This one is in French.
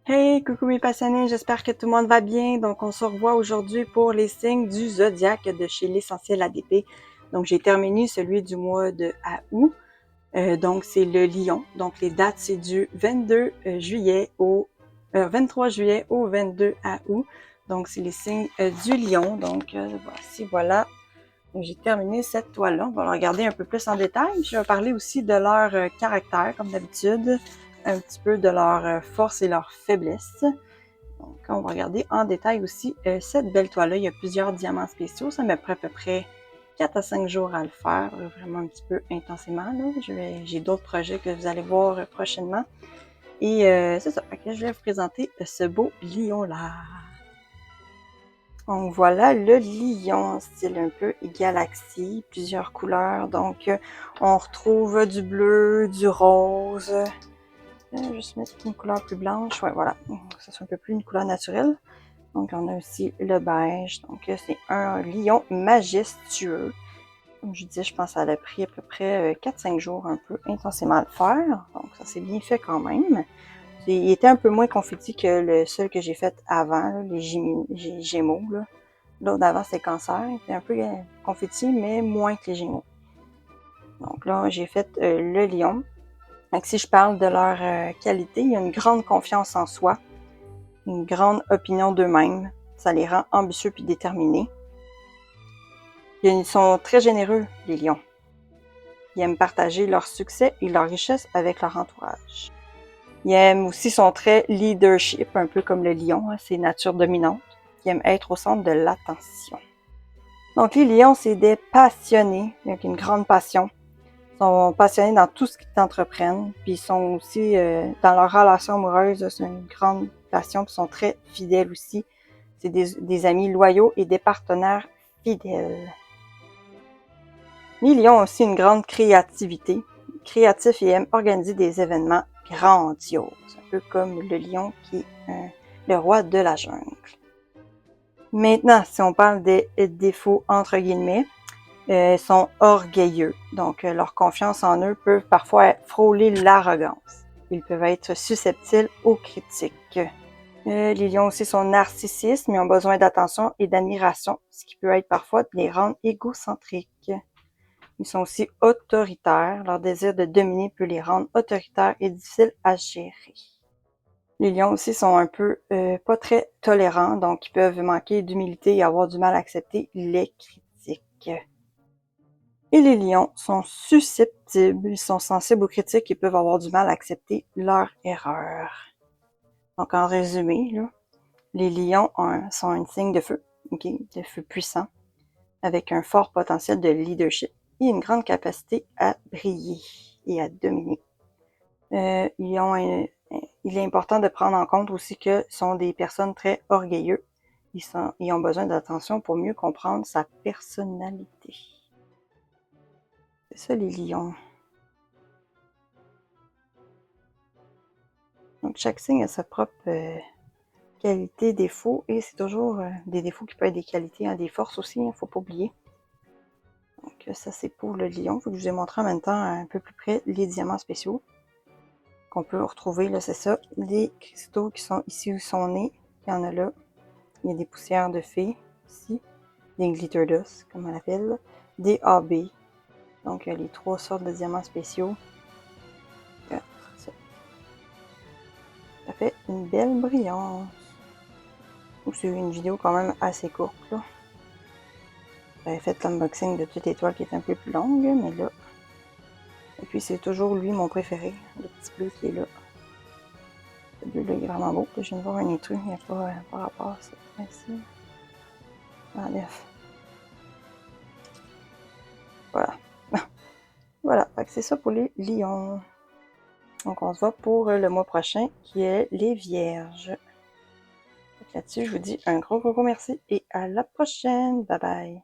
Hey, coucou mes passionnés, j'espère que tout le monde va bien. Donc, on se revoit aujourd'hui pour les signes du zodiaque de chez l'Essentiel ADP. Donc, j'ai terminé celui du mois de août. Donc, c'est le lion. Donc, les dates, c'est du 22 juillet au 23 juillet au 22 août. Donc, c'est les signes du lion. Donc, voici, voilà. Donc, j'ai terminé cette toile-là. On va la regarder un peu plus en détail. Je vais parler aussi de leur caractère, comme d'habitude, un petit peu de leur force et leur faiblesse. Donc, on va regarder en détail aussi cette belle toile-là. Il y a plusieurs diamants spéciaux. Ça me prend à peu près 4 à 5 jours à le faire, vraiment un petit peu intensément. J'ai d'autres projets que vous allez voir prochainement. Et c'est ça. Fait que je vais vous présenter ce beau lion-là. Donc voilà le lion, style un peu galaxie, plusieurs couleurs. Donc on retrouve du bleu, du rose. Je vais juste mettre une couleur plus blanche. Ouais, voilà. Ça c'est un peu plus une couleur naturelle. Donc on a aussi le beige. Donc c'est un lion majestueux. Comme je disais, je pense que ça a pris à peu près 4-5 jours un peu intensément à le faire. Donc ça s'est bien fait quand même. Il était un peu moins confetti que le seul que j'ai fait avant, là, les Gémeaux. L'autre d'avant, c'est Cancer. Il était un peu confetti, mais moins que les Gémeaux. Donc là, j'ai fait le lion. Donc, si je parle de leur qualité, il y a une grande confiance en soi, une grande opinion d'eux-mêmes. Ça les rend ambitieux puis déterminés. Ils sont très généreux, les lions. Ils aiment partager leur succès et leur richesse avec leur entourage. Ils aiment aussi son trait leadership, un peu comme le lion, hein, c'est nature dominante. Ils aiment être au centre de l'attention. Donc les lions, c'est des passionnés, avec une grande passion. Ils sont passionnés dans tout ce qu'ils entreprennent, puis ils sont aussi dans leur relation amoureuse, c'est une grande passion, puis ils sont très fidèles aussi. C'est des amis loyaux et des partenaires fidèles. Les lions ont aussi une grande créativité. Créatifs et aiment organiser des événements grandioses, un peu comme le lion qui est le roi de la jungle. Maintenant, si on parle des défauts entre guillemets, ils sont orgueilleux. Donc, leur confiance en eux peut parfois frôler l'arrogance. Ils peuvent être susceptibles aux critiques. Les lions aussi sont narcissistes, mais ont besoin d'attention et d'admiration, ce qui peut être parfois de les rendre égocentriques. Ils sont aussi autoritaires. Leur désir de dominer peut les rendre autoritaires et difficiles à gérer. Les lions aussi sont un peu pas très tolérants, donc ils peuvent manquer d'humilité et avoir du mal à accepter les critiques. Et les lions sont susceptibles, ils sont sensibles aux critiques et peuvent avoir du mal à accepter leurs erreurs. Donc en résumé, là, les lions sont un signe de feu, de feu puissant, avec un fort potentiel de leadership et une grande capacité à briller et à dominer. Il est important de prendre en compte aussi que sont des personnes très orgueilleux. Ils ont besoin d'attention pour mieux comprendre sa personnalité. C'est ça les lions. Donc chaque signe a sa propre qualité, défaut, et c'est toujours des défauts qui peuvent être des qualités, hein, des forces aussi, il ne faut pas oublier. Donc ça c'est pour le lion. Je vous ai montré en même temps un peu plus près les diamants spéciaux qu'on peut retrouver, là c'est ça, les cristaux qui sont ici où ils sont nés, il y en a là, il y a des poussières de fées ici, des glitter dust comme on l'appelle, des AB, donc les 3 sortes de diamants spéciaux. Ça fait une belle brillance. C'est une vidéo quand même assez courte là. J'avais fait l'unboxing de toute étoile qui est un peu plus longue, mais là. Et puis c'est toujours lui mon préféré, le petit bleu qui est là. Ce bleu là il est vraiment beau. Je viens de voir un étru, il n'y a pas par rapport à ça. Ici. Bref. Voilà. Voilà, c'est ça pour les lions. Donc on se voit pour le mois prochain qui est les vierges. Là-dessus, je vous dis un gros merci et à la prochaine. Bye bye.